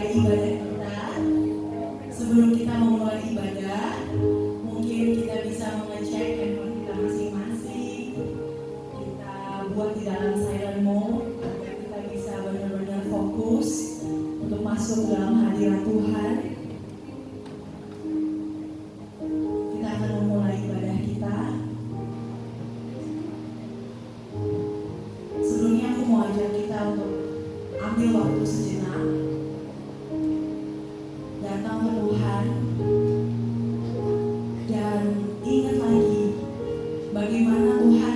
memulai ibadah kita. Sebelum kita memulai ibadah, mungkin kita bisa mengecek handphone kita masing-masing. Kita buat di dalam silent mode agar kita bisa benar-benar fokus untuk masuk dalam hadirat Tuhan. Kita akan memulai ibadah kita. Sebelumnya aku mau ajak kita untuk ambil waktu sejenak, datang ke Tuhan, dan ingat lagi bagaimana Tuhan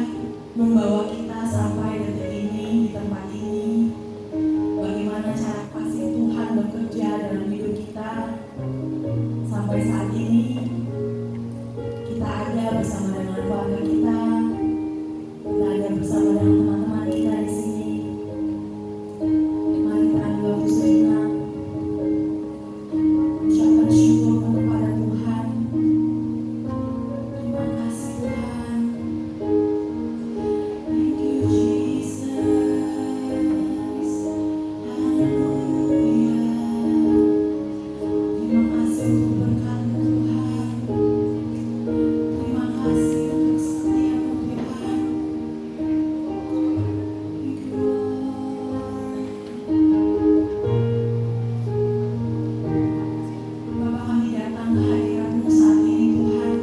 membawa kita sampai detik ini, di tempat ini, bagaimana cara kasih Tuhan bekerja dalam hidup kita sampai saat ini. Kita ada bersama dengan keluarga kita ada bersama dengan teman-teman kita di sini. Mari kita ambil waktu sejenak, ucapkan syukur kepada Tuhan. Terima kasih Tuhan. Thank you Jesus. Haleluya. Terima kasih untuk berkat-Mu Tuhan. Terima kasih untuk setiap-Mu Tuhan. Bapa, kami datang ke hadirat-Mu saat ini Tuhan.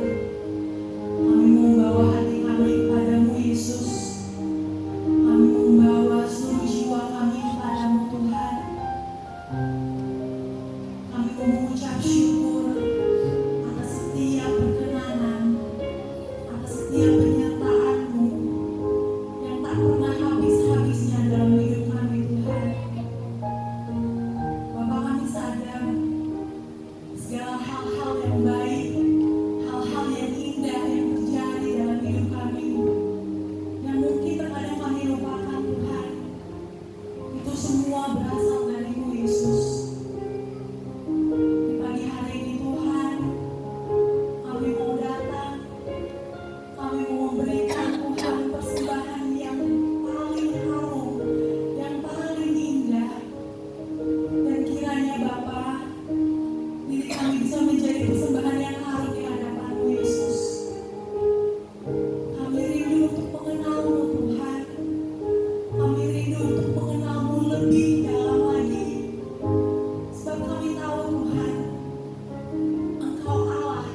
Kami membawa hati kami kepadamu Yesus. Kami membawa seluruh jiwa kami kepadamu Tuhan. Kami mau mengucap syukur atas setiap perkenanan, atas setiap penyertaan-Mu yang tak pernah habis-habisnya dalam hidup kami Tuhan. Bapa, kami sadar segala hal-hal yang baik, hal-hal yang indah yang terjadi dalam hidup kami, yang mungkin terkadang kami lupakan Tuhan, itu semua berasal dari-Mu Yesus. Di pagi hari ini Tuhan, kami mau datang, kami mau memberikan Tuhan persembahan yang paling harum, yang paling indah. Dan kiranya Bapa, diri kami bisa menjadi persembahan yang harum di hadapan-Mu Yesus. Kami rindu untuk mengenal-Mu Tuhan. Kami rindu untuk mengenal-Mu lebih dalam lagi. Sebab kami tahu Tuhan, Engkau Allah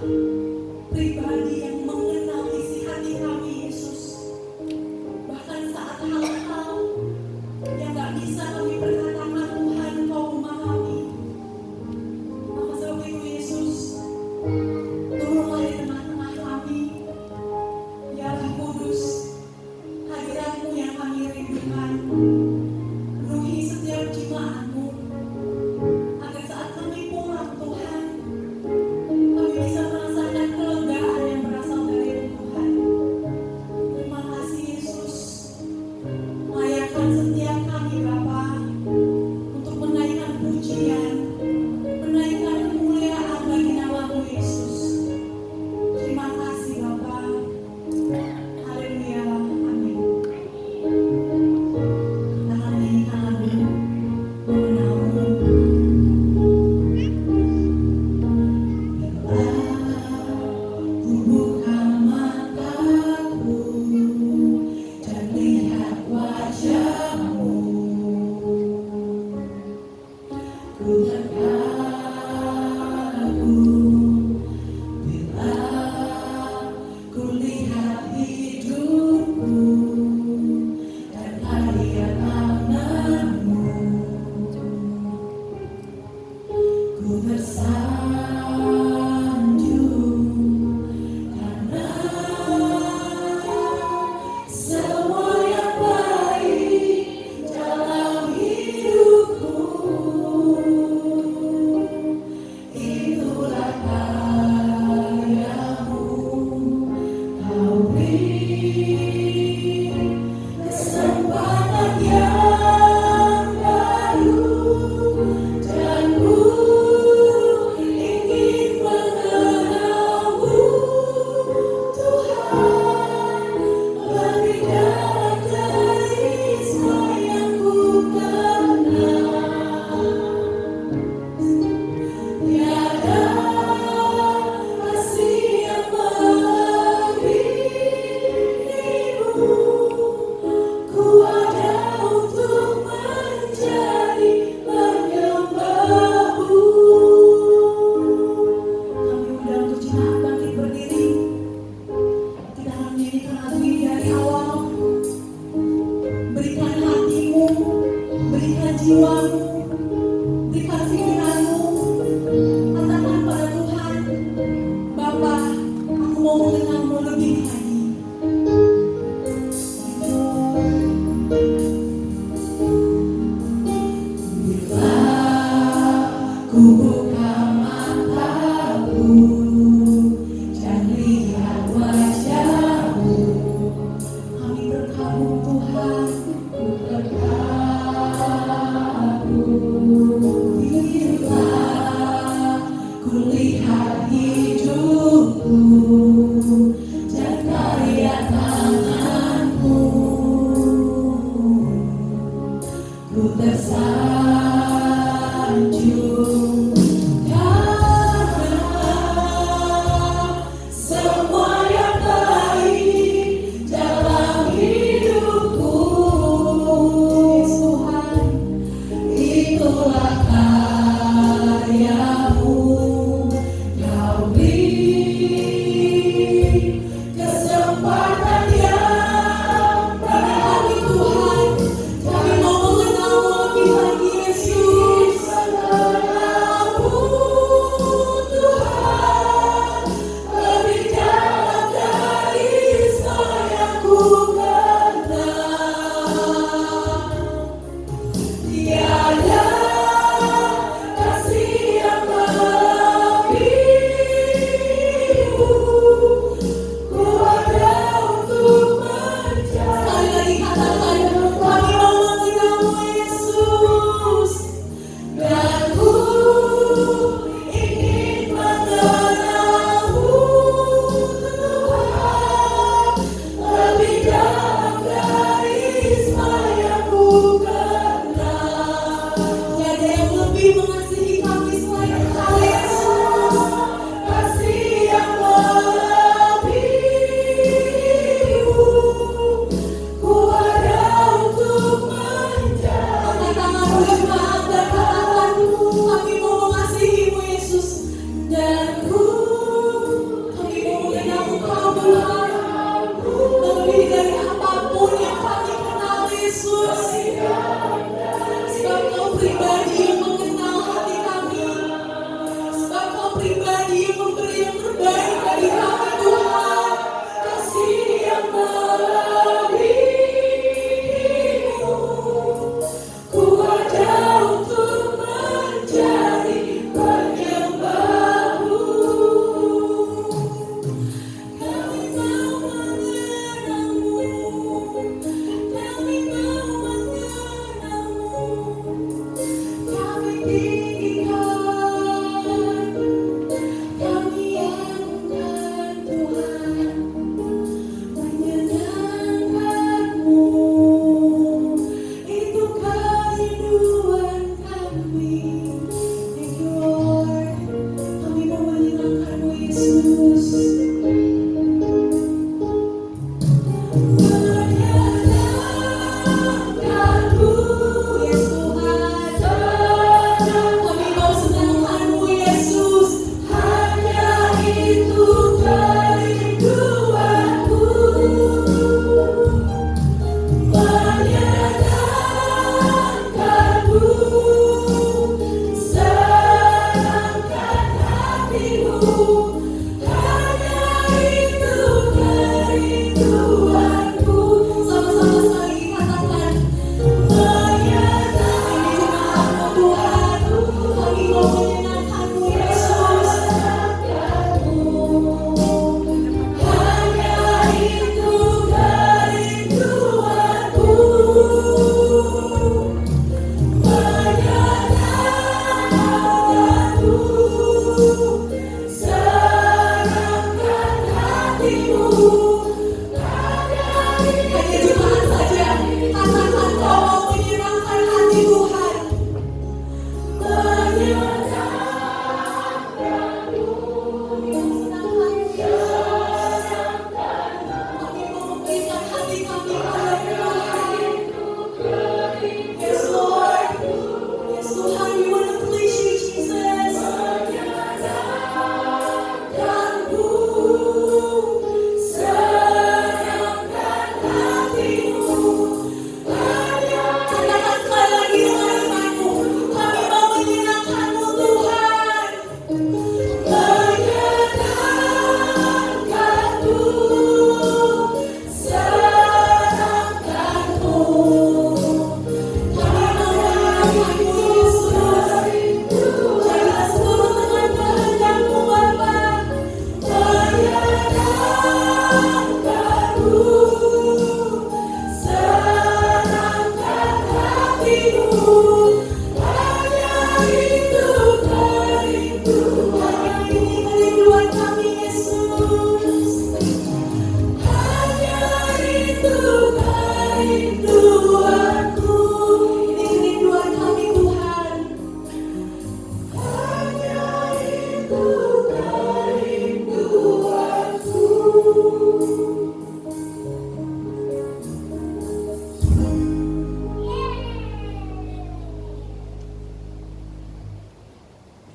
pribadi yang mengenal isi hati kami Yesus. Bahkan saat hal-hal yang gak bisa kami perkatakan Tuhan, Engkau memahami. Maka sebab itu Yesus, turunlah di tengah-tengah kami. Ya Roh Kudus, hadirat-Mu yang kami rindukan. Penuhi setiap jemaat-Mu, agar saat kami pulang Tuhan, kami bisa merasakan kelegaan yang berasal dari-Mu Tuhan. Terima kasih Yesus. Layakkan setiap kami Bapa jiwamu, berikan pikiranmu, katakan pada Tuhan, Bapa, aku mau mengenalmu lebih lagi. Bila ku buka mataku dan lihat wajahmu, kami berkabung Tuhan, ku berkabung. Bila ku lihat hidupku dan karya tanganmu, ku tersanjung karena semua yang baik dalam hidupku, Yesus Tuhan, itulah karyamu. Kau beri kesempatan yang bagi kami Tuhan, kami mau mengenalmu lebih lagi Yesus.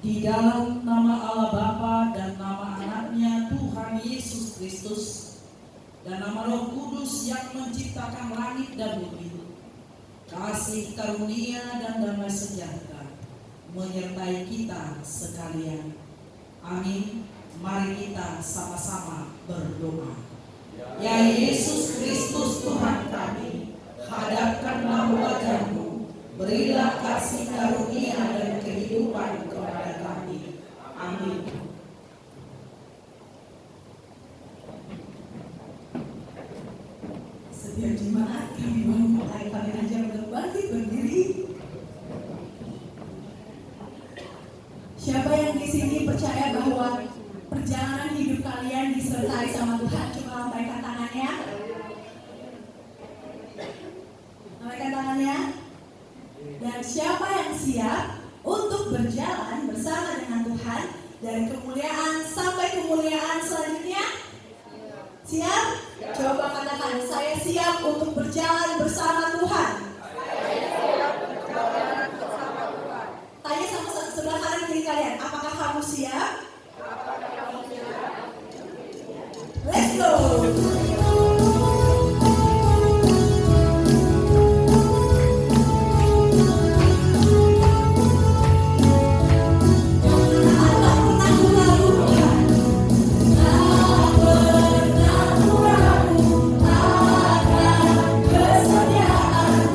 Di dalam nama Allah Bapa dan nama anaknya Tuhan Yesus Kristus dan nama Roh Kudus yang menciptakan langit dan bumi, kasih karunia dan damai sejahtera menyertai kita sekalian. Amin. Mari kita sama-sama berdoa. Ya Yesus Kristus Tuhan kami, hadapkanlah wajah-Mu, berilah kasih karunia dan kehidupan kepada kami. Amin. Setiap jemaat kami mau mulai, kami ajak berbangkit berdiri. Siapa yang di sini percaya bahwa perjalanan hidup kalian disertai sama Tuhan? Coba lambaikan tangannya. Lambaikan tangannya. Dan siapa yang siap untuk berjalan bersama dengan Tuhan dari kemuliaan sampai kemuliaan selanjutnya? Siap? Coba katakan, saya siap untuk berjalan bersama Tuhan. Tanya sama sebelah kanan kiri kalian, apakah kamu siap? Let's go! Kesetiaan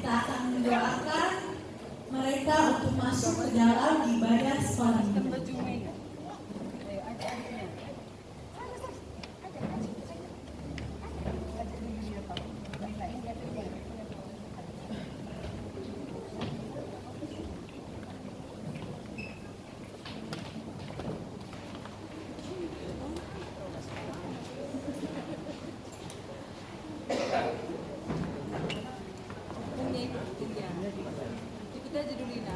kita akan mendoakan mereka untuk masuk ke dalam ibadah sekolah minggu. Ikut aja dulu Ina.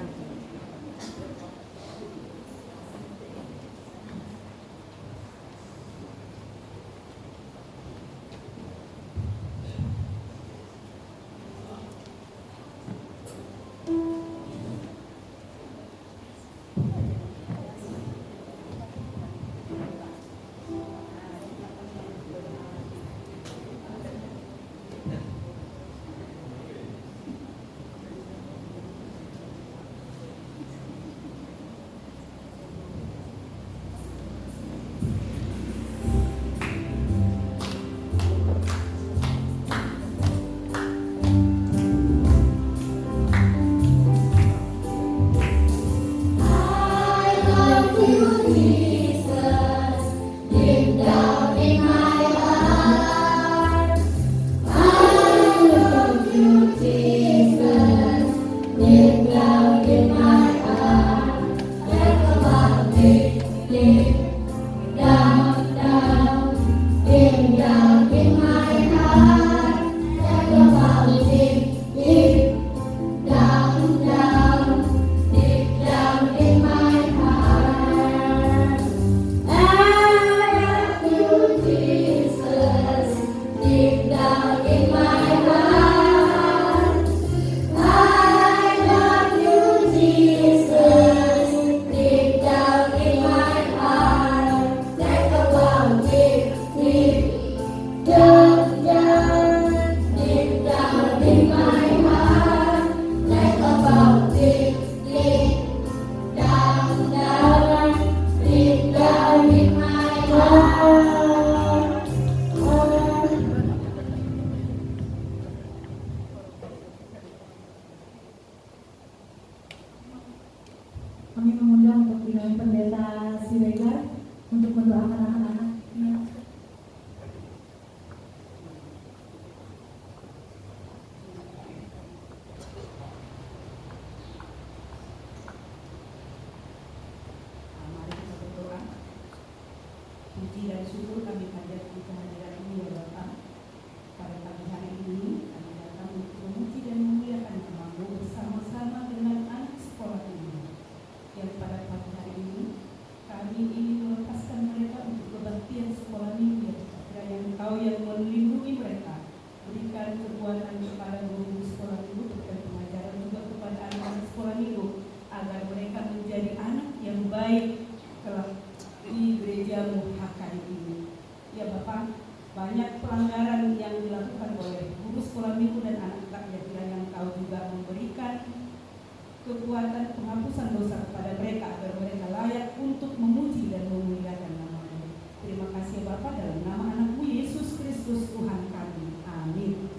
Kami mengundang untuk Bidang Pendeta Siregar untuk mendoakan anak-anaknya. Mari kita berdoa. Puji dan syukur kami hadir di kehadiran-Mu ya Bapa. Pada pagi hari ini kami datang untuk memuji dan memuliakan nama-Mu bersama-sama dengan anak sekolah ini. Yang pada pagi hari ini kami ingin melepaskan mereka untuk kebaktian sekolah minggu ya Bapa. Kiranya Engkau yang melindungi mereka. Berikan kekuatan kepada guru sekolah minggu, berikan pengajaran juga kepada anak-anak sekolah minggu agar mereka menjadi anak yang baik kelak di gereja-Mu HKI ini. Ya Bapak, banyak pelanggaran yang dilakukan oleh guru sekolah minggu dan anak-anak yang kiranya Engkau juga memberikan kekuatan penghapusan dosa kepada mereka agar mereka layak untuk memuji dan memuliakan nama-Mu. Terima kasih Bapak, dalam nama anak-Mu Yesus Kristus Tuhan kami. Amin.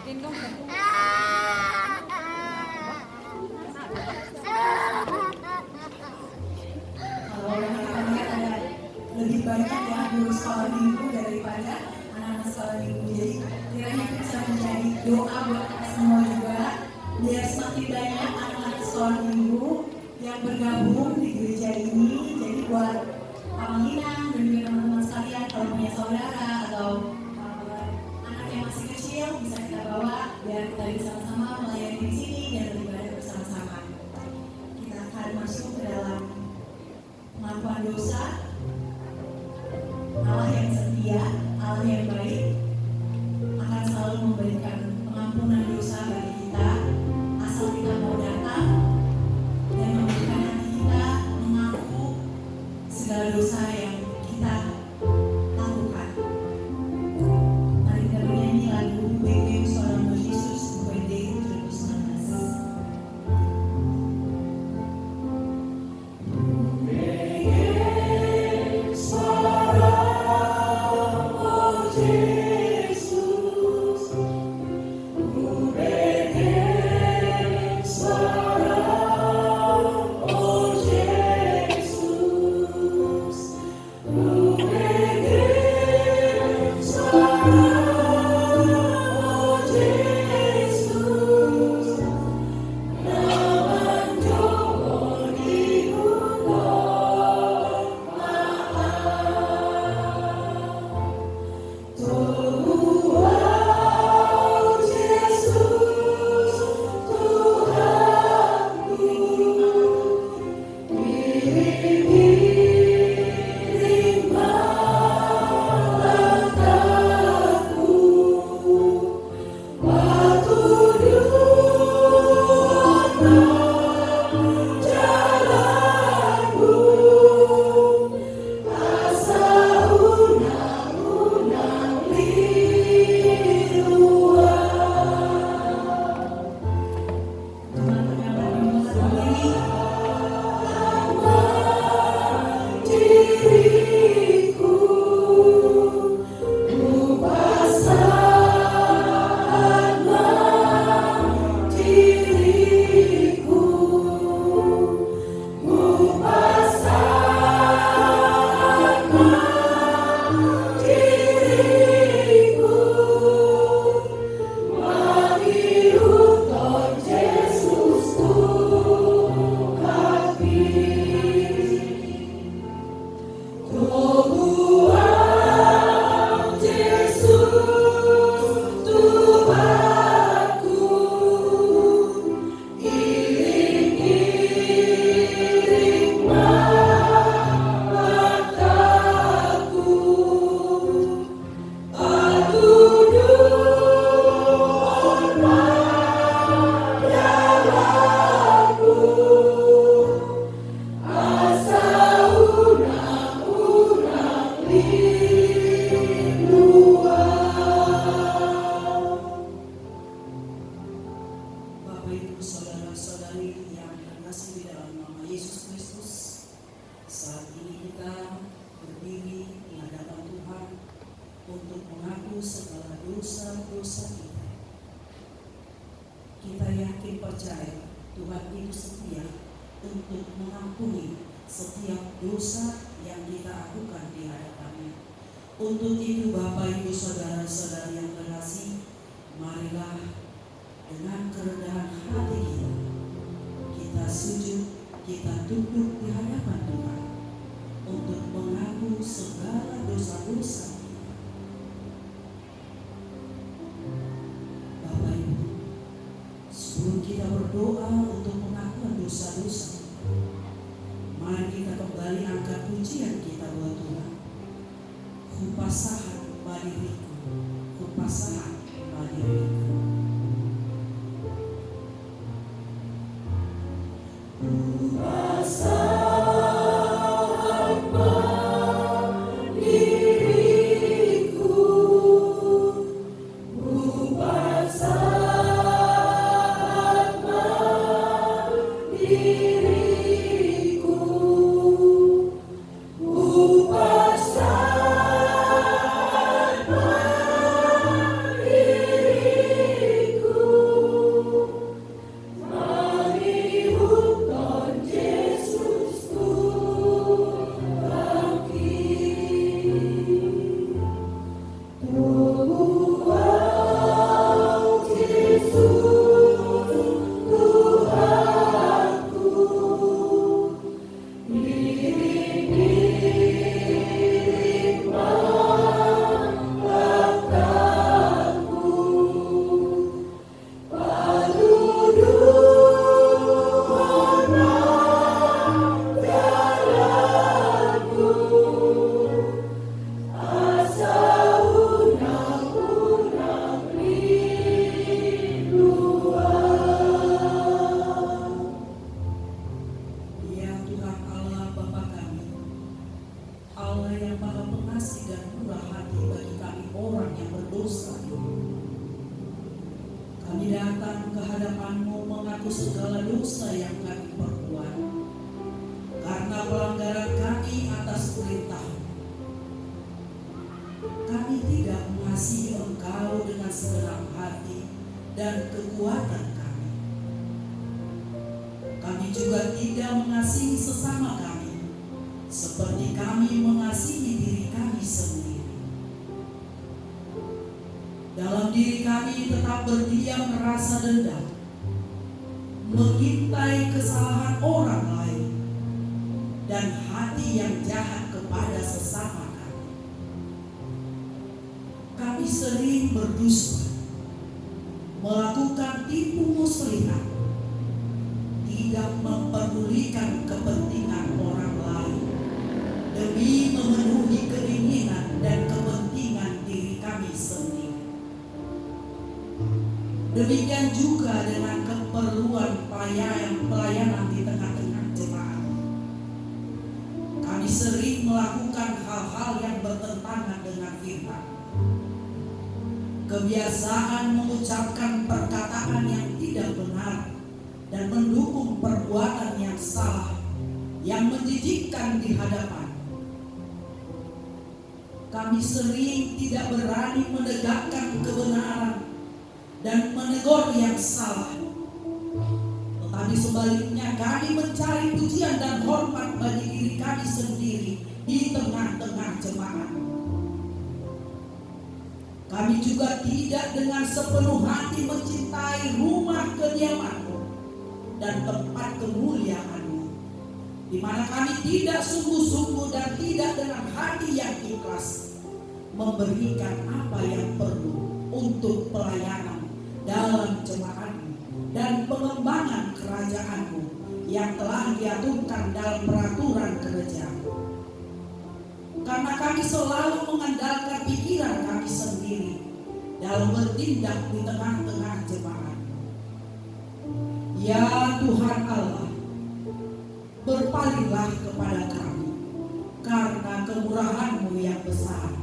Gendong kan? Kalau kita lihat ada lebih banyak yang guru sekolah minggu daripada anak-anak sekolah minggu. Jadi kiranya itu bisa menjadi doa buat kita semua juga, biar semakin banyak anak-anak sekolah minggu yang bergabung di gereja ini. Jadi buat Abang Inang dan juga teman-teman sekalian, kalau punya saudara atau anak yang masih kecil bisa kita bawa biar kita bisa sama-sama melayani di sini dan beribadah bersama-sama. Kita akan masuk ke dalam pengakuan dosa. Allah yang setia, Allah yang baik akan selalu memberikan pengampunan dosa bagi kita asal kita mau datang dan memberikan hati kita mengaku segala dosa yang kita lakukan. Mari kita bernyanyi lagu BPU Seorang Yesus BD 2019. Untuk itu Bapak Ibu Saudara-saudari yang terkasih, marilah dengan kerendahan hati kita sujud, kita tunduk di hadapan Tuhan untuk mengaku segala dosa-dosa kita. Bapak Ibu, sebelum kita berdoa untuk pengakuan dosa-dosa, mari kita kembali angkat pujian kita buat Tuhan. Kupasahan badiriku, kupasahan badiriku. Kupasahan badiriku, kupasahan badiriku, kupasahan mengintai kesalahan orang lain dan hati yang jahat kepada sesama kami. Kami sering berdusta, melakukan tipu muslihat, tidak memperdulikan kepentingan orang Demikian juga dengan keperluan pelayanan di tengah-tengah jemaat. Kami sering melakukan hal-hal yang bertentangan dengan firman. Kebiasaan mengucapkan perkataan yang tidak benar dan mendukung perbuatan yang salah yang menjijikkan di hadapan. Kami sering tidak berani menegakkan kebenaran dan menegur yang salah. Tetapi sebaliknya kami mencari pujian dan hormat bagi diri kami sendiri di tengah-tengah jemaat. Kami juga tidak dengan sepenuh hati mencintai rumah kediaman-Mu dan tempat kemuliaan-Mu, di mana kami tidak sungguh-sungguh dan tidak dengan hati yang ikhlas memberikan apa yang perlu untuk pelayanan dalam jemaat-Mu dan pengembangan kerajaan-Mu yang telah diaturkan dalam peraturan gereja. Karena kami selalu mengandalkan pikiran kami sendiri dalam bertindak di tengah-tengah jemaat. Ya Tuhan Allah, berpalinglah kepada kami karena kemurahan-Mu yang besar.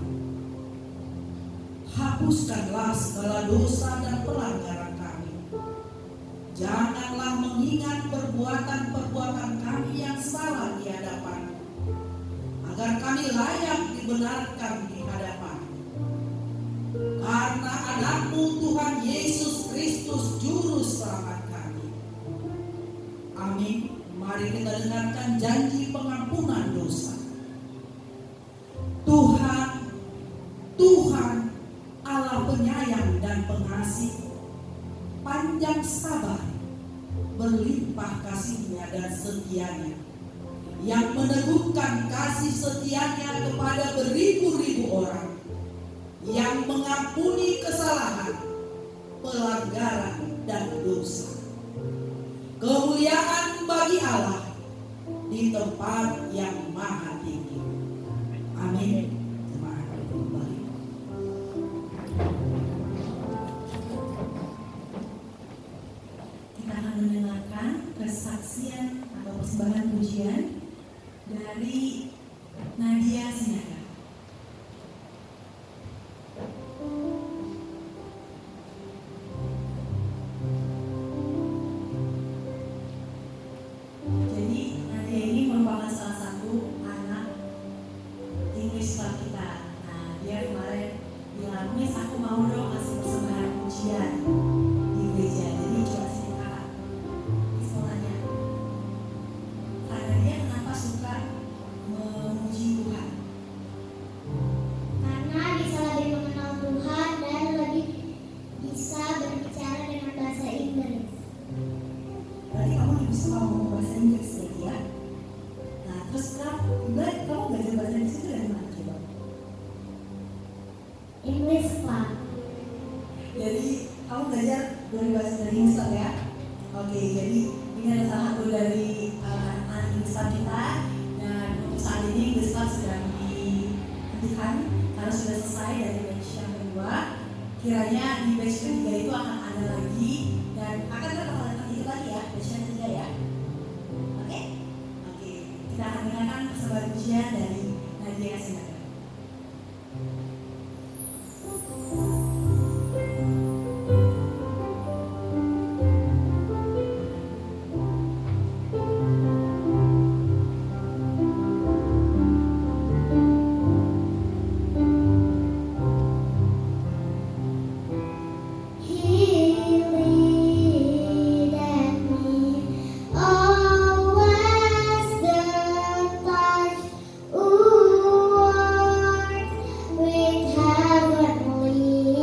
Hapuskanlah segala dosa dan pelanggaran kami. Janganlah mengingat perbuatan-perbuatan kami yang salah di hadapan, agar kami layak dibenarkan di hadapan. Karena Anak-Mu Tuhan Yesus Kristus Juru Selamat kami. Amin. Mari kita dengarkan janji pengampunan dosa. Tuhan Allah penyayang dan pengasih, panjang sabar, berlimpah kasih-Nya dan setia-Nya, yang meneguhkan kasih setia-Nya kepada beribu-ribu orang, yang mengampuni kesalahan, pelanggaran, dan dosa. Kemuliaan bagi Allah di tempat yang maha tinggi. Amin. Jemaat kembali. Kita akan mendengarkan kesaksian atau persembahan pujian dari Nadia Sinaga. Jadi Nadia ini merupakan salah satu anak English Club kita. Nah, dia kemarin bilang, "Miss, aku mau dong kasih persembahan pujian di gereja." Jadi coba sini kakak, istilahnya. Karena dia kenapa suka memuji Tuhan? Karena bisa lebih mengenal Tuhan dan lebih bisa berbicara dengan bahasa Inggris. Berarti kamu lebih suka ngomong bahasa Inggris ya? Nah, terus kamu belajar bahasa Inggris itu dari mana coba? English Club. Jadi kamu belajar dari bahasa Inggris ya? Oke, jadi ini adalah salah satu dari anak English Club kita, dan untuk saat ini English Club sedang dihentikan karena sudah selesai dari batch yang kedua. Kiranya di batch ketiga itu akan ada lagi dan akan ikut lagi ya, batch yang ketiga ya. Oke? Oke, kita akan dengarkan persembahan pujian dari Nadia Sinaga. He leadeth me always the touch with heavenly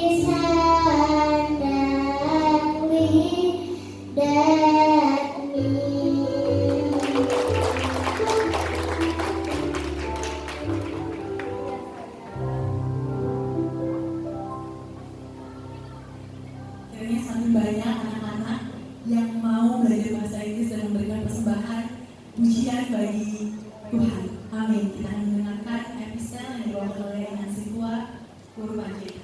Kiranya semakin banyak anak-anak yang mau belajar bahasa Inggris dan memberikan persembahan pujian bagi Tuhan. Amin. Kita akan mendengarkan episode yang dibawakan oleh Nancy Tua Guru Panjang.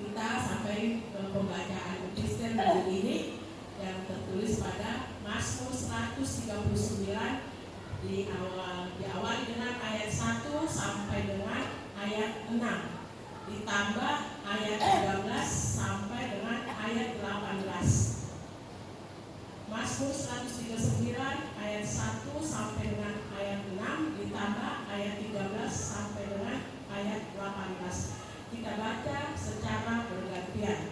Kita sampai ke pembacaan Kristen minggu ini yang tertulis pada Mazmur 139 diawali dengan ayat 1 sampai dengan ayat 6, ditambah ayat 13 sampai dengan ayat 18. Mazmur 139 ayat 1 sampai dengan ayat 6, ditambah ayat 13 sampai dengan ayat 18. Kita baca secara bergantian.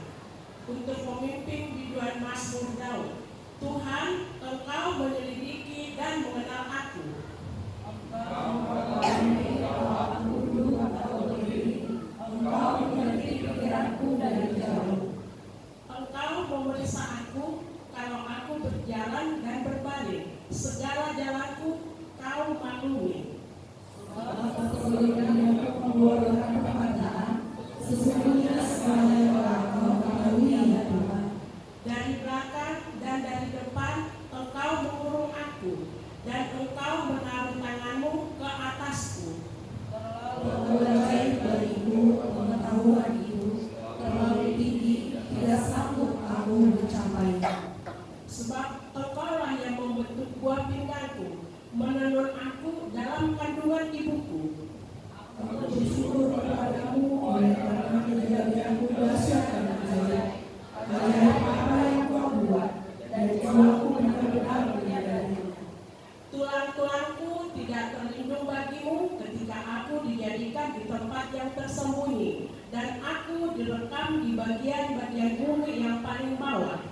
Untuk pemimpin biduan Mazmur Daud. Tuhan, Engkau menyelidiki dan mengenal aku. Engkau mengerti pikiranku dari jauh. Engkau memeriksa aku kalau aku berjalan dan berbalik. Segala jalanku Kau maklumi. Kesulitan yang mengeluarkan perkataan, sesungguhnya semuanya telah Kau ketahui ya Tuhan. Dari belakang dan dari depan Engkau mengurung aku, dan Engkau menaruh tanganmu ke atasku. Terlalu ajaib bagiku pengetahuan itu, terlalu tinggi, tidak sanggup aku mencapainya. Sebab Engkaulah yang membentuk buah pinggangku, menenun aku dalam kandungan ibuku. Aku bersyukur kepadamu oleh karena kejadianku dahsyat dan ajaib. Ajaib apa yang Kau buat, dan jiwaku benar-benar menyadarinya. Tulang-tulangku tidak terlindung bagimu ketika aku dijadikan di tempat yang tersembunyi, dan aku direkam di bagian-bagian bumi yang paling bawah.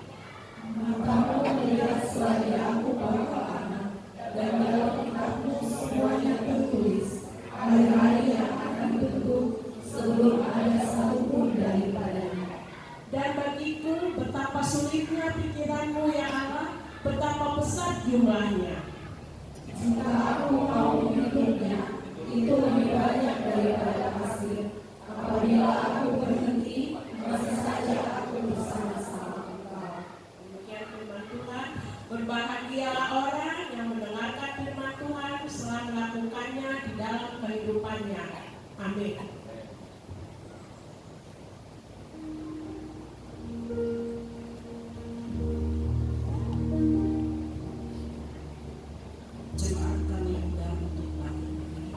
Matamu melihat selagi aku bakal anak, dan dalam kitabmu semuanya tertulis, hari-hari yang akan ditentu sebelum ada satupun daripadanya. Dan bagiku betapa sulitnya pikiranmu ya Allah, betapa besar jumlahnya. Jika aku mau menghitungnya, itu lebih banyak daripada pasir. Apabila aku berhenti, masih saja aku bersama-sama Engkau. Demikian firman Tuhan. Berbahagialah orang yang mendengarkan firman Tuhan setelah melakukannya di dalam kehidupannya. Amin. Jemaat kami undang untuk pagi ini.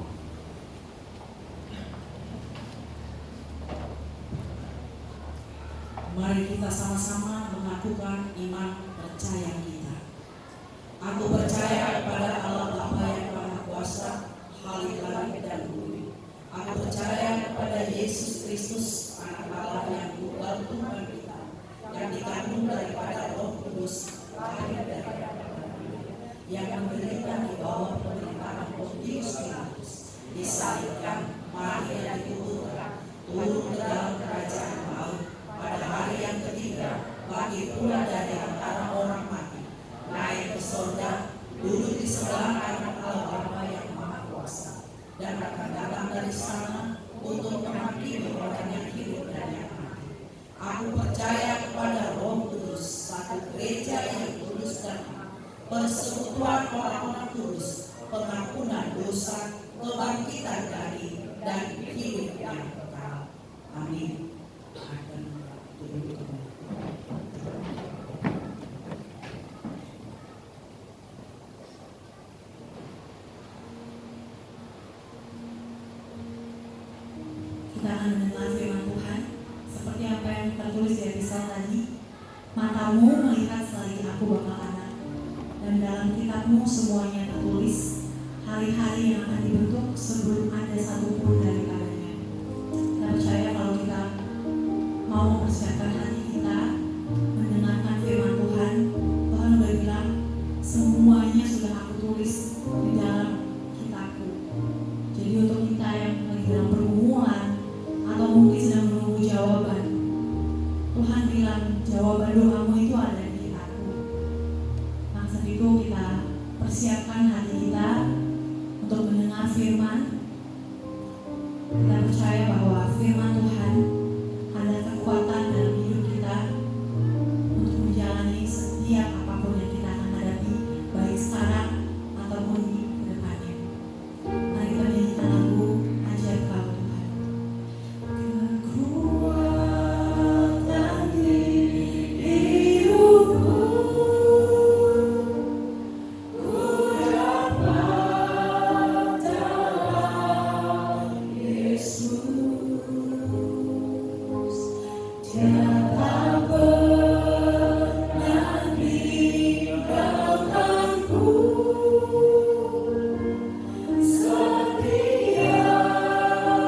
Mari kita sama-sama mengakukan iman percaya kita. Aku percaya kepada Allah Bapa yang Maha Kuasa, Khalik langit dan bumi. Aku percaya kepada Yesus Kristus, Anak Allah yang tunggal Tuhan kita, yang dikandung daripada Roh Kudus, lahir dari Maria, yang menderita di bawah pemerintahan Pontius Pilatus, disalibkan, mati dan dikuburkan, turun ke dalam kerajaan maut, pada hari yang ketiga bangkit pula dari antara orang mati, naik ke surga, duduk di sebelah kanan Allah Bapa yang Maha Kuasa, dan akan datang dari sana untuk menghakimi orang yang hidup dan yang mati. Aku percaya kepada Roh Kudus, satu gereja yang kudus dan persekutuan orang-orang kudus, pengampunan dosa, kebangkitan dari dan hidup yang kekal. Amin. Akan duduk kembali. Kita akan mendengar firman Tuhan seperti apa yang tertulis di episode tadi. Matamu melihat selagi aku bakal anak, dan dalam kitabmu semuanya tertulis, hari-hari yang akan dibentuk sebelum ada satupun daripadanya. Kita percaya kalau kita mau mempersiapkan hati kita mendengarkan firman Tuhan, Tuhan udah bilang semuanya sudah aku tulis di dalam kitabku. Jadi untuk kita yang lagi dalam pergumulan atau mungkin sedang menunggu jawaban, Tuhan bilang jawaban doamu itu ada di kitabku. Nah, saat itu kita persiapkan hati kita untuk mendengar firman. Kita percaya bahwa firman Tuhan adalah kekuatan dalam hidup kita untuk menjalani setiap apapun yang kita akan hadapi, baik sekarang ataupun di kedepannya. Mari kita nyanyikan lagu Ajaib Kau Tuhan. Kekuatan di hidupku, ku dapat dalam Yesus. Dia tak pernah meninggalkanku, setia menopangku, berseru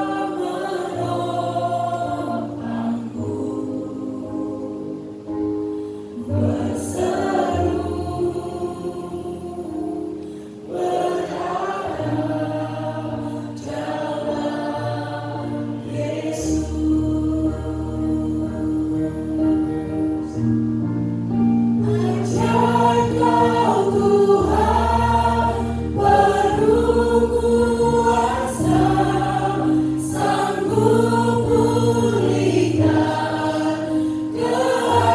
berharap dalam Yesus. Ajaib Kau Tuhan, penuh kuasa, sanggup pulihkan keadaanku,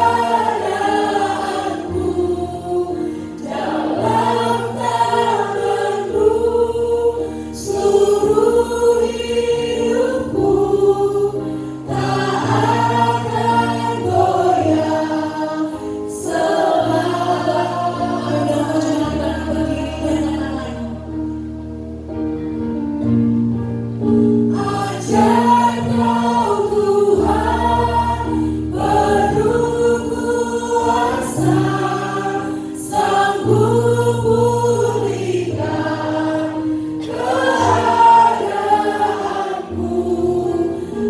dalam tangan-Mu seluruh hidupku tak akan goyah. Ajaib Kau Tuhan, penuh kuasa, sanggup pulihkan keadaanku,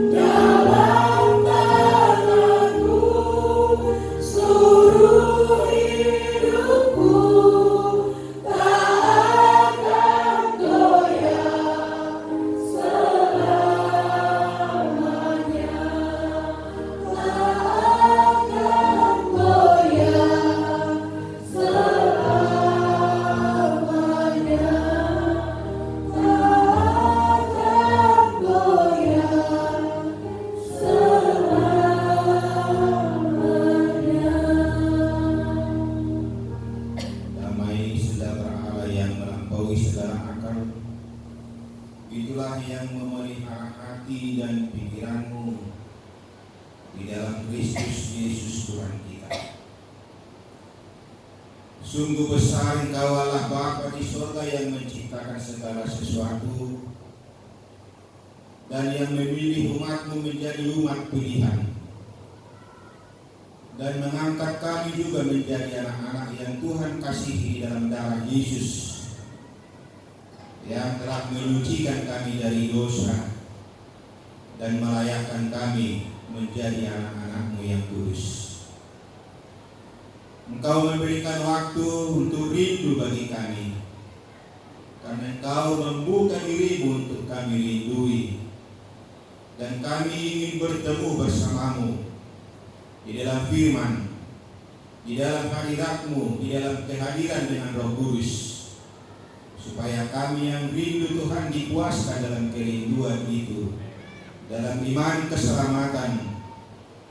dalam tangan-Mu seluruh hidupku tak akan goyah selamanya, tak akan goyah selamanya, tak akan goyah selamanya. Damai sejahtera Allah yang melampaui segala akal, itulah yang memelihara hati dan pikiranmu di dalam Kristus Yesus Tuhan kita. Sungguh besar Engkau Allah Bapa di surga yang menciptakan segala sesuatu dan yang memilih umat-Mu menjadi umat pilihan, dan mengangkat kami juga menjadi anak-anak yang Tuhan kasihi di dalam darah Yesus, yang telah menyucikan kami dari dosa dan melayakkan kami menjadi anak-anak-Mu yang kudus. Engkau memberikan waktu untuk rindu bagi kami, karena Engkau membuka diri-Mu untuk kami rindui, dan kami ingin bertemu bersama-Mu di dalam firman, di dalam hadirat-Mu, di dalam kehadiran dengan Roh Kudus, supaya kami yang rindu Tuhan dipuaskan dalam kerinduan itu, dalam iman keselamatan,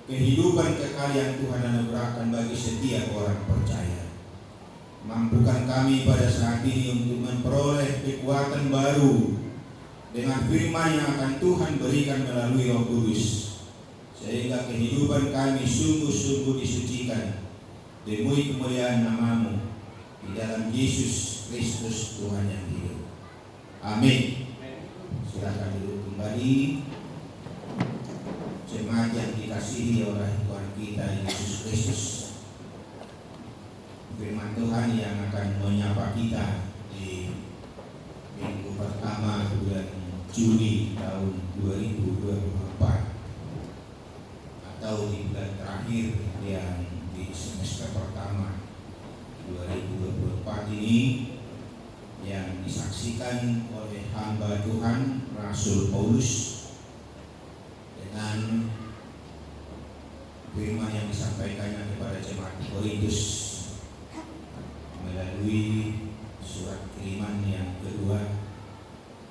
kehidupan kekal yang Tuhan anugerahkan bagi setiap orang percaya. Mampukan kami pada saat ini untuk memperoleh kekuatan baru dengan firman yang akan Tuhan berikan melalui Roh Kudus, sehingga kehidupan kami sungguh-sungguh disucikan demi kemuliaan nama-Mu di dalam Yesus Kristus Tuhan yang hidup. Amin. Silakan duduk kembali. Jemaat yang dikasihi oleh Tuhan kita Yesus Kristus, firman Tuhan yang akan menyapa kita di pertama bulan Juni tahun 2024 atau di bulan terakhir yang di semester pertama 2024 ini yang disaksikan oleh hamba Tuhan Rasul Paulus dengan firman yang disampaikannya kepada jemaat Korintus melalui surat kiriman yang kedua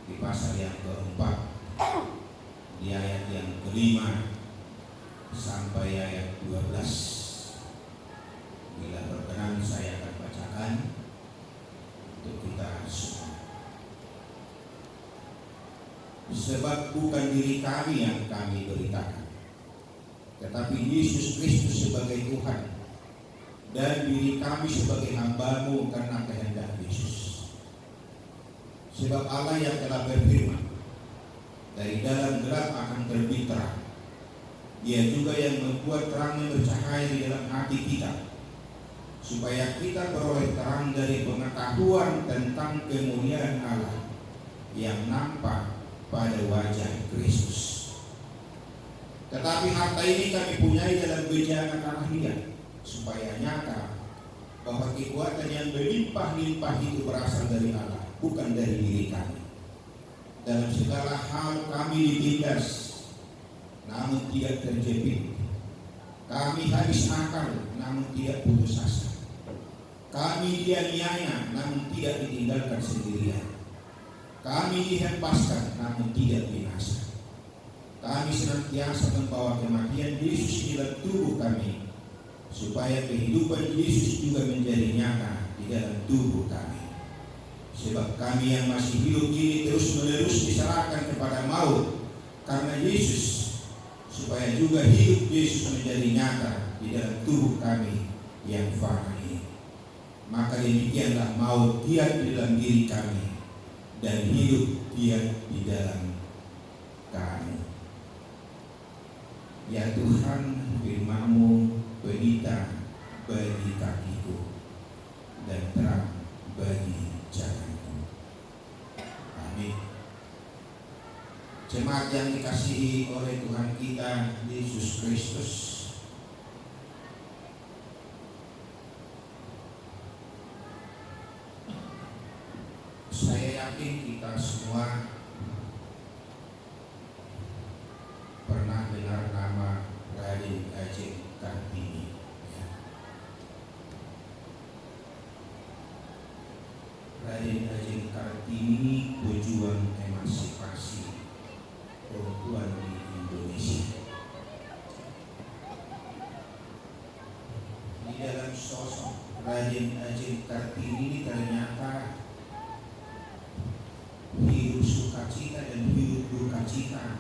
di pasal yang keempat di ayat yang kelima sampai ayat 12. Bila berkenan saya akan bacakan untuk kita semua. Sebab bukan diri kami yang kami beritakan, tetapi Yesus Kristus sebagai Tuhan, dan diri kami sebagai hamba-Mu karena kehendak Yesus. Sebab Allah yang telah berfirman, dari dalam gelap akan terbit terang. Dia juga yang membuat terangnya bercahaya di dalam hati kita, supaya kita beroleh terang dari pengetahuan tentang kemuliaan Allah yang nampak pada wajah Kristus. Tetapi harta ini kami punyai dalam bejana tanah liat, supaya nyata bahwa kekuatan yang berlimpah-limpah itu berasal dari Allah, bukan dari diri kami. Dalam segala hal kami ditindas, namun tidak terjepit. Kami habis akal, namun tidak putus asa. Kami dianiaya, namun tidak ditinggalkan sendirian. Kami dihempaskan, namun tidak binasa. Kami senantiasa membawa kematian Yesus di dalam tubuh kami, supaya kehidupan Yesus juga menjadi nyata di dalam tubuh kami. Sebab kami yang masih hidup ini terus-menerus diserahkan kepada maut karena Yesus, supaya juga hidup Yesus menjadi nyata di dalam tubuh kami yang fana ini. Maka demikianlah maut giat di dalam diri kami, dan hidup giat di dalam kami. Ya Tuhan, firman-Mu pelita bagi kakiku dan terang bagi jalanku. Amin. Jemaat yang dikasihi oleh Tuhan kita Yesus Kristus, saya yakin kita semua pernah dengar nama Raden Ajeng Kartini. Raden Ajeng Kartini pejuang emansipasi perempuan di Indonesia. Di dalam sosok Raden Ajeng Kartini ini ternyata hidup sukacita dan hidup duka cita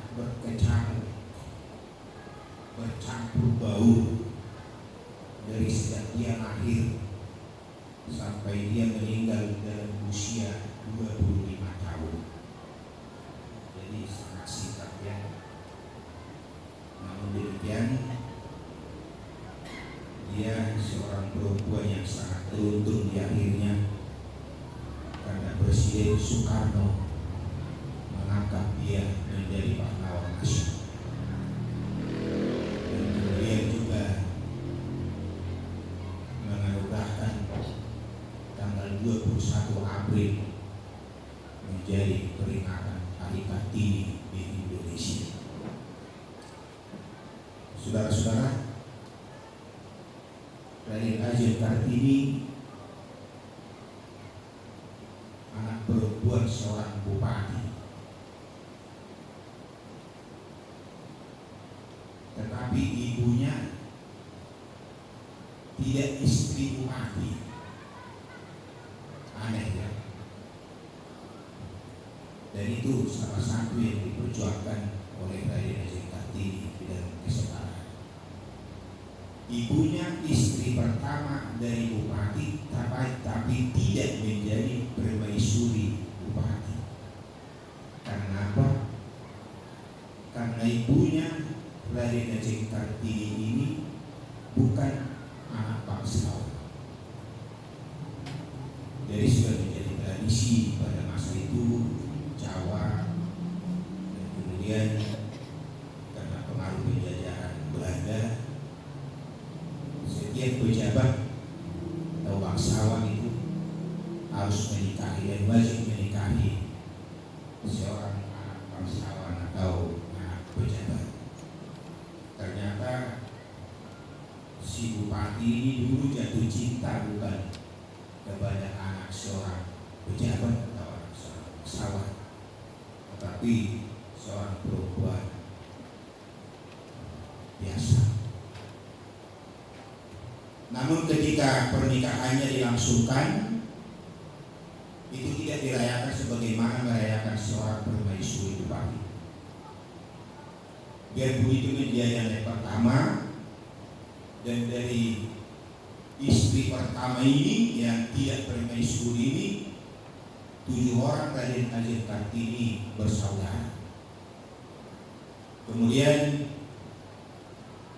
bercampur baur dari sejak dia lahir sampai dia meninggal dalam usia 25 tahun. Jadi sangat singkat ya. Namun demikian, dia seorang perempuan yang sangat beruntung di akhirnya, karena Presiden Soekarno mengangkat dia menjadi pahlawan nasional. Dan kemudian juga menganugerahkan tanggal 21 April menjadi peringatan Hari Kartini di Indonesia. Saudara-saudara, Raden Ajeng Kartini anak perempuan seorang bupati, tetapi ibunya tidak istri bupati. Aneh ya. Dan itu salah satu yang diperjuangkan oleh Raden Ajeng Kartini di dalam kesetaraan. Ibunya istri pertama dari bupati, tapi tidak menjadi permaisuri bupati. Karena apa? Karena ibunya Raden Ajeng Kartini ini bukan anak bangsawan. Jadi sudah menjadi tradisi pada masa itu, kemudian karena pengaruh penjajahan Belanda, setiap pejabat atau bangsawan itu harus menikahi dan wajib menikahi seorang anak bangsawan atau anak pejabat. Ternyata si bupati ini dulu jatuh cinta bukan kepada anak seorang pejabat atau anak seorang bangsawan, tetapi seorang perempuan biasa. Namun ketika pernikahannya dilangsungkan, itu tidak dirayakan sebagaimana merayakan seorang permaisuri bupati. Biarpun itu menjadi yang pertama, dan dari istri pertama ini yang tidak permaisuri ini, 7 orang Raden Ajeng Kartini bersaudara. Kemudian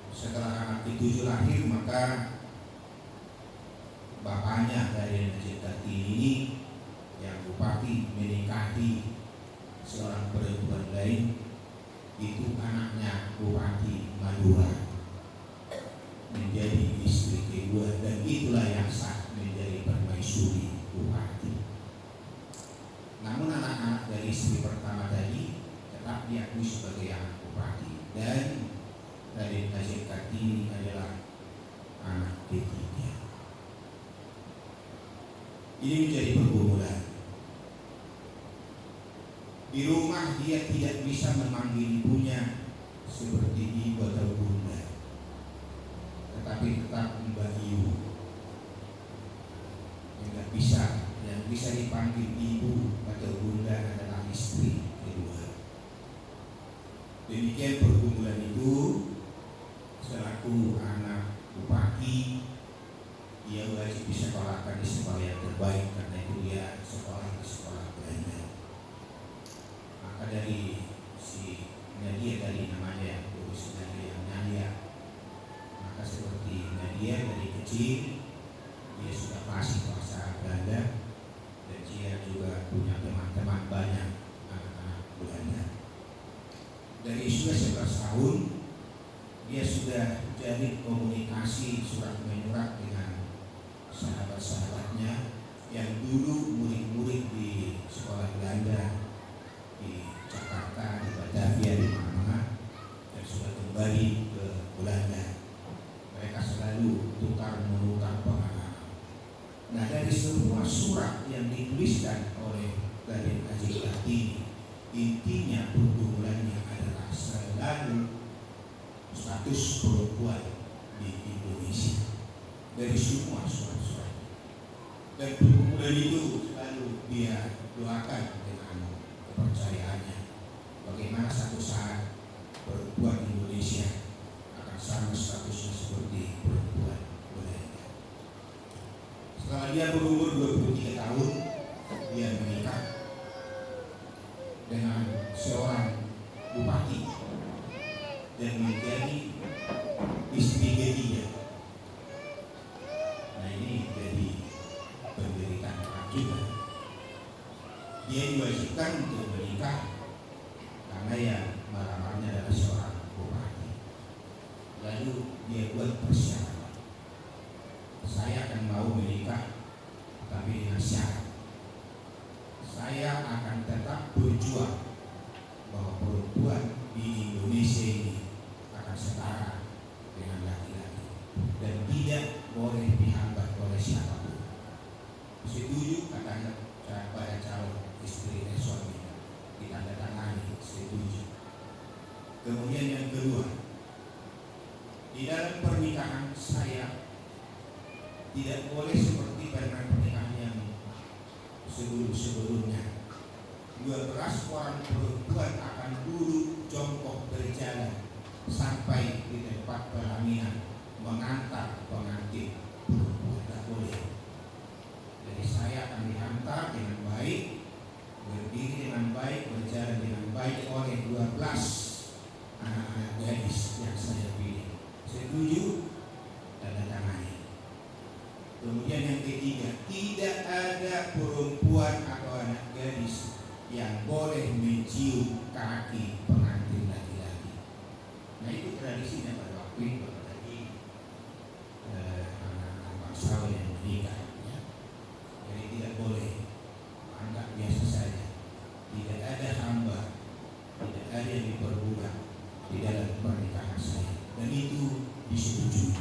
setelah anak ke-7 lahir, maka bapaknya Raden Ajeng Kartini ini yang bupati menikahi seorang perempuan lain, itu anaknya Bupati Madura menjadi istri kedua, dan itulah yang sah menjadi permaisuri bupati. Namun anak-anak dari istri pertama tadi tetap diakui sebagai anak bupati, dan Raden Ajeng Kartini adalah anak ketiga. Ini menjadi pergumulan. Di rumah dia tidak bisa memanggil ibunya seperti ibu atau bunda, tetapi tetap Mbak Ibu. Yang bisa dipanggil ibu atau bunda adalah istri kedua. Demikian pergumulan itu. Selaku anak bupati, dia wajib disekolahkan di sekolah yang terbaik, karena itu dia sekolah di sekolah Belanda. Maka dari si Nadia tadi namanya yang lulus Nadia, maka seperti Nadia dari kecil dia sudah fasih bahasa Belanda, dan dia juga punya teman-teman banyak anak-anak Belanda. Dari usia 11 tahun dia sudah jalin komunikasi surat menyurat dengan sahabat-sahabatnya yang dulu murid-murid di sekolah Belanda di Jakarta, di Batavia, di mana-mana, dan sudah kembali ke Belanda. Mereka selalu tukar-menukar pengalaman. Nah, dari semua surat yang dituliskan oleh Raden Ajeng Kartini, intinya pergumulannya adalah selalu status perempuan di Indonesia. Dari semua surat-surat, dan pergumulan itu selalu dia doakan dengan kepercayaannya, bagaimana satu saat perempuan Indonesia akan sama statusnya seperti perempuan Belanda. Setelah dia berumur 23 tahun, dia menikah dengan seorang bupati dan menjadi istri ketiga. Nah, ini jadi penderitaan juga. Dia diwajibkan untuk menikah karena yang melamarnya adalah seorang bupati. Lalu dia buat persyaratan, saya akan mau menikah, tapi dengan syarat saya akan tetap berjuang bahwa perempuan di Indonesia ini akan setara dengan laki-laki dan tidak boleh dihambat oleh siapapun. Setuju katanya pada calon istri suami, ditandatangani, setuju. Kemudian yang kedua, di dalam pernikahan saya tidak boleh seperti pernikahan yang sebelumnya. 12 orang perempuan akan duduk jongkok berjalan sampai di tempat pelaminan mengantar pengantin perempuan. Tidak boleh. Jadi saya akan dihantar dengan baik, berdiri dengan baik, berjalan dengan baik oleh 12 anak-anak gadis yang saya pilih. Setuju? Tanda tangani. Kemudian yang ketiga, tidak ada perempuan atau anak gadis yang boleh mencium kaki pengantin tradisinya pada waktu itu apalagi anak-anak bangsawan yang menikah, ya. Jadi tidak boleh anggap biasa saja. Tidak ada hamba, tidak ada yang diperbudak di dalam pernikahan saya, dan itu disetujui.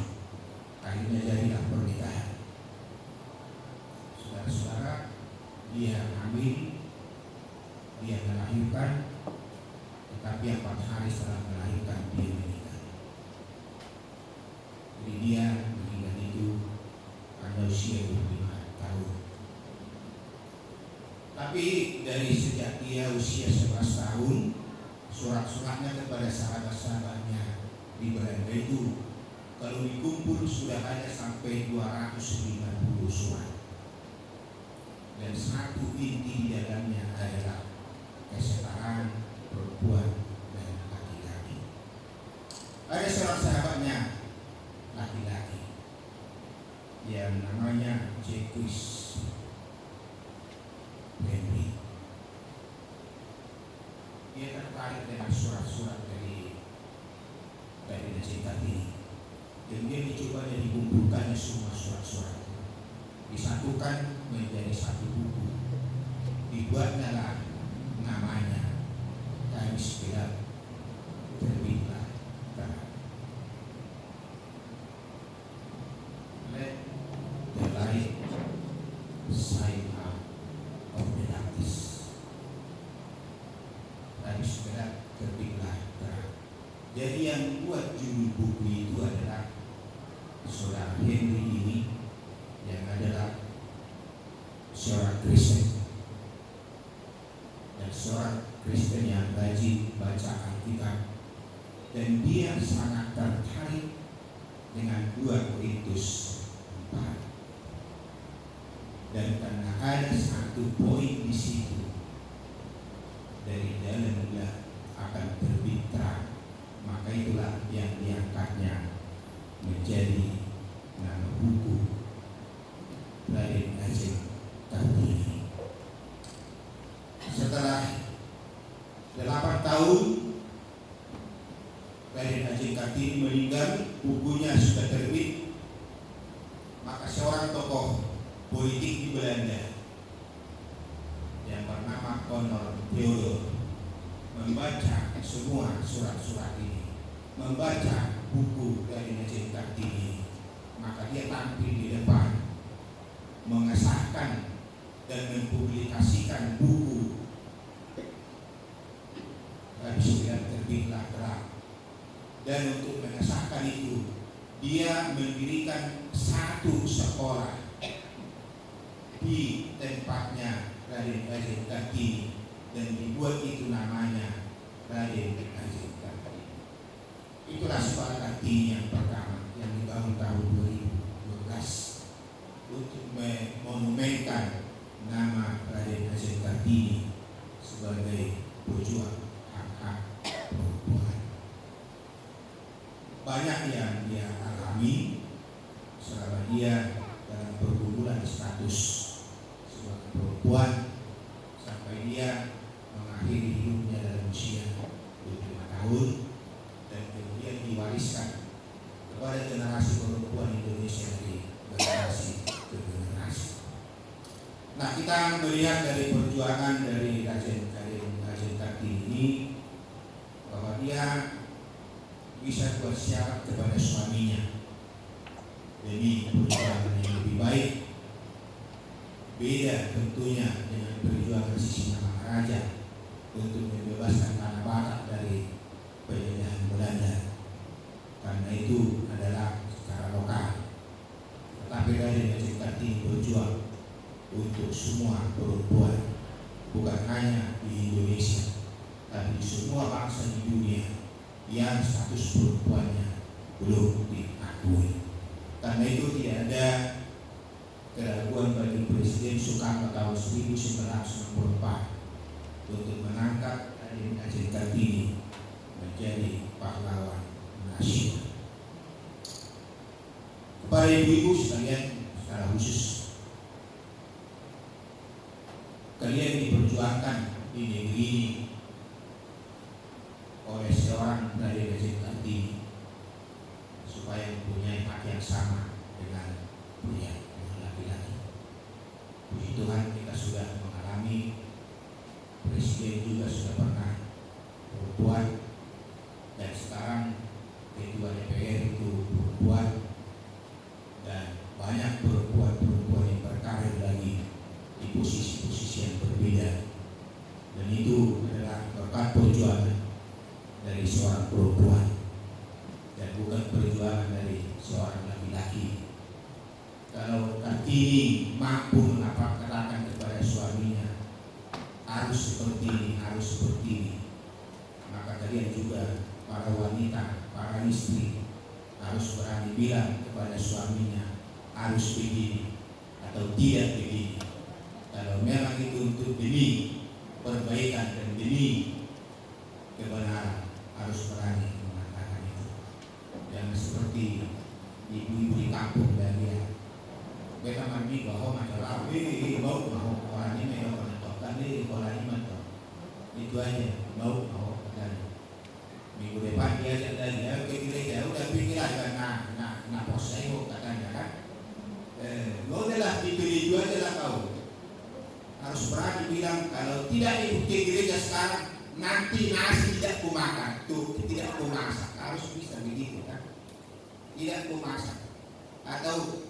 Akhirnya jadilah pernikahan. Saudara-saudara, dia hamil, dia melahirkan, tetapi 4 hari setelah melahirkan dia meninggal. Jadi dia meninggal itu pada usia 25 tahun. Tapi dari sejak dia usia 11 tahun, surat-suratnya kepada sahabat-sahabatnya di Belanda itu kalau dikumpul sudah ada sampai 250 surat. Dan satu inti di dalamnya adalah kesetaraan perempuan dan laki-laki. Ada seorang sahabatnya laki-laki yang namanya Jacques Henry. Dia tertarik dengan surat-surat dari Najib Kartini, dan dia dicoba dan dikumpulkannya semua surat-surat, disatukan menjadi satu buku. Dibuatnya lah namanya Garis Gelap Terbitlah Terang. Let the light shine out of the darkness. Garis Gelap Terbitlah Terang. Jadi yang buat judul buku itu adalah saudara Henry ini, yang adalah seorang Kristen, dan seorang Kristen yang rajin baca Alkitab, dan dia sangat tertarik dengan 2 Korintus 4. Dan karena ada satu poin di situ, dari dalamnya akan terbit terang, maka itulah yang diangkatnya menjadi nama buku dari Najib Kartini. Setelah 8 tahun dari Najib Kartini meninggal, bukunya sudah terbit, maka seorang tokoh politik di Belanda yang bernama Conor Theodor membaca semua surat-surat ini, membaca buku dari Najib Kartini, maka dia tampil di depan mengesahkan dan mempublikasikan buku Garis Gelap Terbitlah Terang. Dan untuk mengesahkan itu, dia mendirikan satu sekolah di tempatnya Raden Najib Kartini, dan dibuat itu namanya Raden Najib Kartini. Itulah sekolah Kartini yang pertama yang dibangun tahun 2012 untuk memonumenkan nama Raden Najib Kartini sebagai pejuang hak-hak perempuan. Banyak yang dia alami selama dia dalam pergumulan status sebagai perempuan, sampai dia mengakhiri hidupnya dalam usia 25 tahun, dan kemudian diwariskan kepada generasi perempuan Indonesia dari generasi ke generasi. Nah, kita melihat dari perjuangan dari Raden Kartini ini bahwa dia bisa bersyarat kepada suaminya demi perjuangan yang lebih baik. Beda tentunya dengan perjuangan Sisinga Maharaja untuk membebaskan tanah Batak dari penjajahan Belanda, karena itu adalah secara lokal. Tetapi Raden Najib Kartini berjuang untuk semua perempuan, bukan hanya di Indonesia, tapi di semua bangsa di dunia yang status perempuannya belum diakui. Karena itu tidak ada keraguan bagi Presiden Soekarno tahun 1964 untuk mengangkat Raden Najib Kartini menjadi pahlawan nasional. Kepada ibu-ibu sekalian secara khusus, kalian diperjuangkan di negeri ini oleh seorang Raden Najib Kartini, supaya mempunyai hak yang sama dengan pria dengan laki-laki. Puji Tuhan kita sudah mengalami, Presiden juga sudah pernah perempuan, dan sekarang Ketua DPR itu perempuan, dan banyak perempuan-perempuan yang berkarir lagi di posisi-posisi yang berbeda, dan itu adalah berkat perjuangan dari seorang perempuan dan bukan perjuangan dari seorang laki-laki. Kalau Kartini mampu mengatakan kepada suaminya harus seperti ini, harus seperti ini, maka kalian juga para wanita, para istri harus berani bilang kepada suaminya harus begini atau tidak begini. Kalau memang itu untuk demi perbaikan dan demi kebenaran, harus berani mengatakan itu. Jangan seperti ibu-ibu di kampung dan dia mereka mandi bahwa masalah mau orang ini mau menentukan orang ini menentukan itu aja mau dan minggu depan dia dari dia ke gereja udah pikir aja nah bos saya katanya kan lo adalah itu aja lah kau harus berani bilang kalau tidak ikut ke gereja sekarang nanti nasi tidak kumakan tuh tidak kumasak harus bisa begitu kan tidak kumasak atau